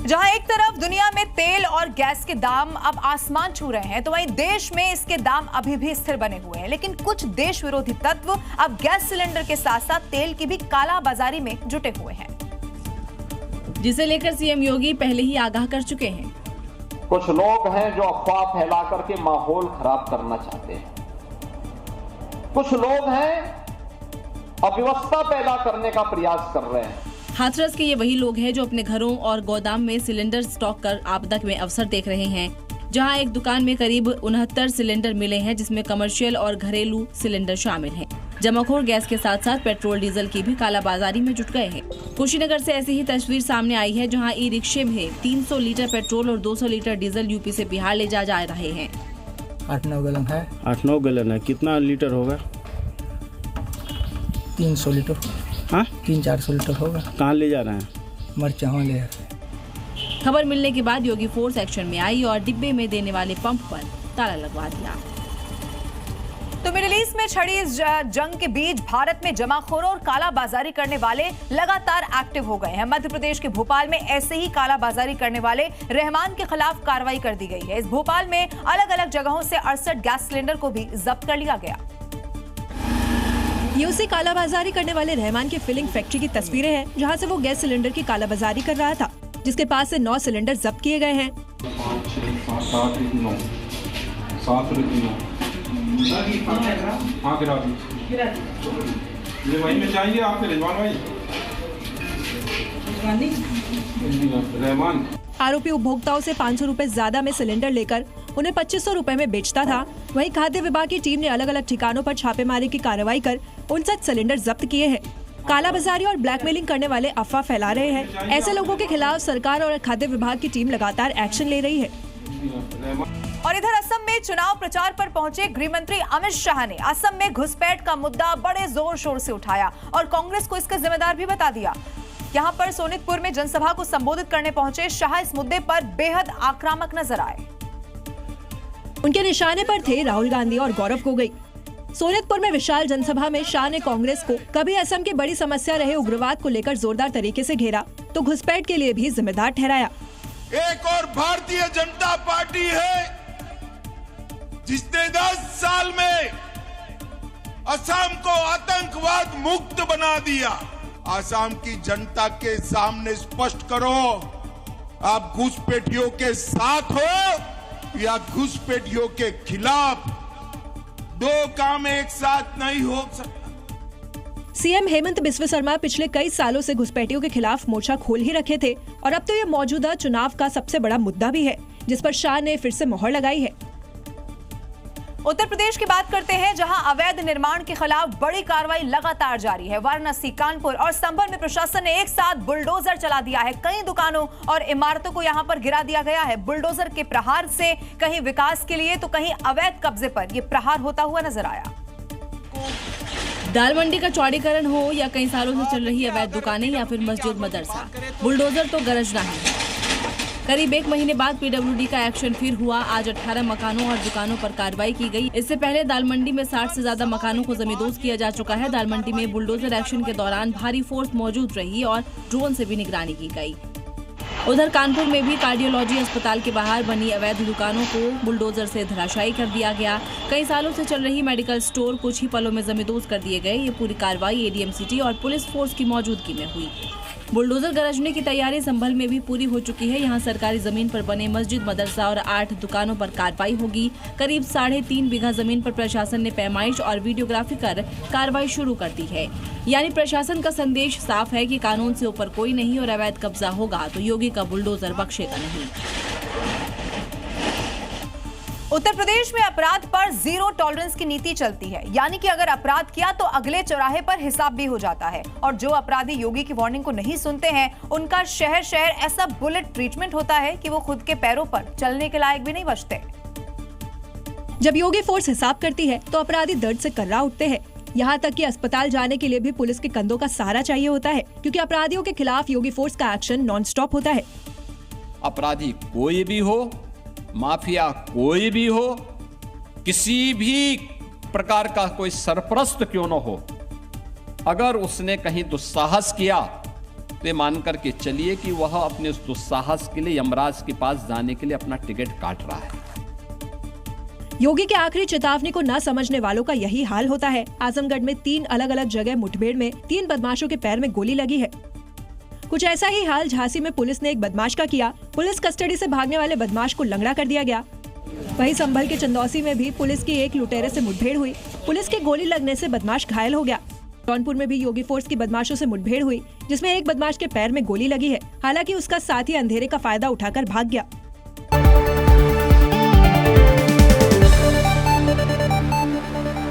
जहां एक तरफ दुनिया में तेल और गैस के दाम अब आसमान छू रहे हैं, तो वहीं देश में इसके दाम अभी भी स्थिर बने हुए हैं। लेकिन कुछ देश विरोधी तत्व अब गैस सिलेंडर के साथ साथ तेल की भी कालाबाजारी में जुटे हुए हैं, जिसे लेकर सीएम योगी पहले ही आगाह कर चुके हैं। कुछ लोग हैं जो अफवाह फैला करके माहौल खराब करना चाहते हैं। कुछ लोग हैं अव्यवस्था पैदा करने का प्रयास कर रहे हैं। हाथरस के ये वही लोग हैं जो अपने घरों और गोदाम में सिलेंडर स्टॉक कर आपदा में अवसर देख रहे हैं। जहां एक दुकान में करीब 69 सिलेंडर मिले हैं, जिसमें कमर्शियल और घरेलू सिलेंडर शामिल हैं। जमाखोर गैस के साथ साथ पेट्रोल डीजल की भी कालाबाजारी में जुट गए हैं। कुशीनगर से ऐसी ही तस्वीर सामने आई है, जहां ई रिक्शे में 300 लीटर पेट्रोल और 200 लीटर डीजल यूपी से बिहार ले जा रहे हैं। 8-9 गैलन है। 8-9 गैलन है। कितना लीटर होगा? 300 लीटर। हाँ, 300-400 लीटर होगा। कहाँ ले जा रहे हैं? मरचावा ले। खबर मिलने के बाद योगी फोर्स एक्शन में आई और डिब्बे में देने वाले पंप पर ताला लगवा दिया। तो मिडिल ईस्ट में छड़ी इस जंग के बीच भारत में जमाखोरों और कालाबाजारी करने वाले लगातार एक्टिव हो गए हैं। मध्य प्रदेश के भोपाल में ऐसे ही कालाबाजारी करने वाले रहमान के खिलाफ कार्रवाई कर दी गई है। इस भोपाल में अलग अलग जगहों से 68 गैस सिलेंडर को भी जब्त कर लिया गया। ये उसी कालाबाजारी करने वाले रहमान की फिलिंग फैक्ट्री की तस्वीरें हैं, जहां से वो गैस सिलेंडर की कालाबाजारी कर रहा था, जिसके पास से 9 सिलेंडर जब्त किए गए हैं। 5, 6, 7, 8, 9, 7 ये वहीं में चाहिए आपके रहमान। आरोपी उपभोक्ताओं से 500 रुपए ज्यादा में सिलेंडर लेकर उन्हें 2500 रुपए में बेचता था। वहीं खाद्य विभाग की टीम ने अलग अलग ठिकानों पर छापेमारी की कार्रवाई कर 59 सिलेंडर जब्त किए हैं। कालाबाजारी और ब्लैकमेलिंग करने वाले अफवाह फैला रहे हैं। ऐसे लोगों के खिलाफ सरकार और खाद्य विभाग की टीम लगातार एक्शन ले रही है। और इधर असम में चुनाव प्रचार पर पहुंचे गृह मंत्री अमित शाह ने असम में घुसपैठ का मुद्दा बड़े जोर शोर से उठाया और कांग्रेस को इसका जिम्मेदार भी बता दिया। यहां पर सोनितपुर में जनसभा को संबोधित करने पहुंचे शाह इस मुद्दे पर बेहद आक्रामक नजर आए। उनके निशाने पर थे राहुल गांधी और गौरव गोगोई। सोनितपुर में विशाल जनसभा में शाह ने कांग्रेस को कभी असम की बड़ी समस्या रहे उग्रवाद को लेकर जोरदार तरीके से घेरा, तो घुसपैठ के लिए भी जिम्मेदार ठहराया। एक और भारतीय जनता पार्टी है जिसने 10 साल में असम को आतंकवाद मुक्त बना दिया। असम की जनता के सामने स्पष्ट करो, आप घुसपैठियों के साथ हो या घुसपैठियों के खिलाफ। दो काम एक साथ नहीं हो सकता। सीएम हेमंत बिस्व शर्मा पिछले कई सालों से घुसपैठियों के खिलाफ मोर्चा खोल ही रखे थे और अब तो ये मौजूदा चुनाव का सबसे बड़ा मुद्दा भी है, जिस पर शाह ने फिर से मोहर लगाई है। उत्तर प्रदेश की बात करते हैं, जहां अवैध निर्माण के खिलाफ बड़ी कार्रवाई लगातार जारी है। वाराणसी, कानपुर और संभल में प्रशासन ने एक साथ बुलडोजर चला दिया है। कई दुकानों और इमारतों को यहां पर गिरा दिया गया है। बुलडोजर के प्रहार से कहीं विकास के लिए तो कहीं अवैध कब्जे पर यह प्रहार होता हुआ नजर आया। दाल मंडी का चौड़ीकरण हो या कई सालों से चल रही अवैध दुकानें या फिर मस्जिद मदरसा, बुलडोजर तो गरजना ही। करीब 1 महीने बाद पीडब्ल्यूडी का एक्शन फिर हुआ। आज 18 मकानों और दुकानों पर कार्रवाई की गई। इससे पहले दाल मंडी में 60 से ज्यादा मकानों को जमींदोज किया जा चुका है। दाल मंडी में बुलडोजर एक्शन के दौरान भारी फोर्स मौजूद रही और ड्रोन से भी निगरानी की गई। उधर कानपुर में भी कार्डियोलॉजी अस्पताल के बाहर बनी अवैध दुकानों को बुलडोजर से धराशायी कर दिया गया। कई सालों से चल रही मेडिकल स्टोर कुछ ही पलों में जमींदोज कर दिए गए। ये पूरी कार्रवाई एडीएम सिटी और पुलिस फोर्स की मौजूदगी में हुई। बुलडोजर गरजने की तैयारी संभल में भी पूरी हो चुकी है। यहाँ सरकारी जमीन पर बने मस्जिद, मदरसा और 8 दुकानों पर कार्रवाई होगी। करीब 3.5 बीघा जमीन पर प्रशासन ने पैमाइश और वीडियोग्राफी कर कार्रवाई शुरू कर दी है। यानी प्रशासन का संदेश साफ है कि कानून से ऊपर कोई नहीं और अवैध कब्जा होगा तो योगी का बुलडोजर बख्शेगा नहीं। उत्तर प्रदेश में अपराध पर जीरो टॉलरेंस की नीति चलती है, यानी कि अगर अपराध किया तो अगले चौराहे पर हिसाब भी हो जाता है। और जो अपराधी योगी की वार्निंग को नहीं सुनते हैं, उनका शहर शहर ऐसा बुलेट ट्रीटमेंट होता है कि वो खुद के पैरों पर चलने के लायक भी नहीं बचते। जब योगी फोर्स हिसाब करती है तो अपराधी दर्द से कर्रा उठते हैं। यहाँ तक कि अस्पताल जाने के लिए भी पुलिस के कंधों का सहारा चाहिए होता है, क्योंकि अपराधियों के खिलाफ योगी फोर्स का एक्शन नॉन स्टॉप होता है। अपराधी कोई भी हो, माफिया कोई भी हो, किसी भी प्रकार का कोई सरपरस्त क्यों न हो, अगर उसने कहीं दुस्साहस किया तो मान करके चलिए कि वह अपने उस दुस्साहस के लिए यमराज के पास जाने के लिए अपना टिकट काट रहा है। योगी के आखिरी चेतावनी को न समझने वालों का यही हाल होता है। आजमगढ़ में 3 अलग अलग जगह मुठभेड़ में 3 बदमाशों के पैर में गोली लगी है। कुछ ऐसा ही हाल झांसी में पुलिस ने एक बदमाश का किया। पुलिस कस्टडी से भागने वाले बदमाश को लंगड़ा कर दिया गया। वहीं संभल के चंदौसी में भी पुलिस की एक लुटेरे से मुठभेड़ हुई। पुलिस की गोली लगने से बदमाश घायल हो गया। जौनपुर में भी योगी फोर्स की बदमाशों से मुठभेड़ हुई, जिसमें एक बदमाश के पैर में गोली लगी है। हालांकि उसका साथी अंधेरे का फायदा उठाकर भाग गया।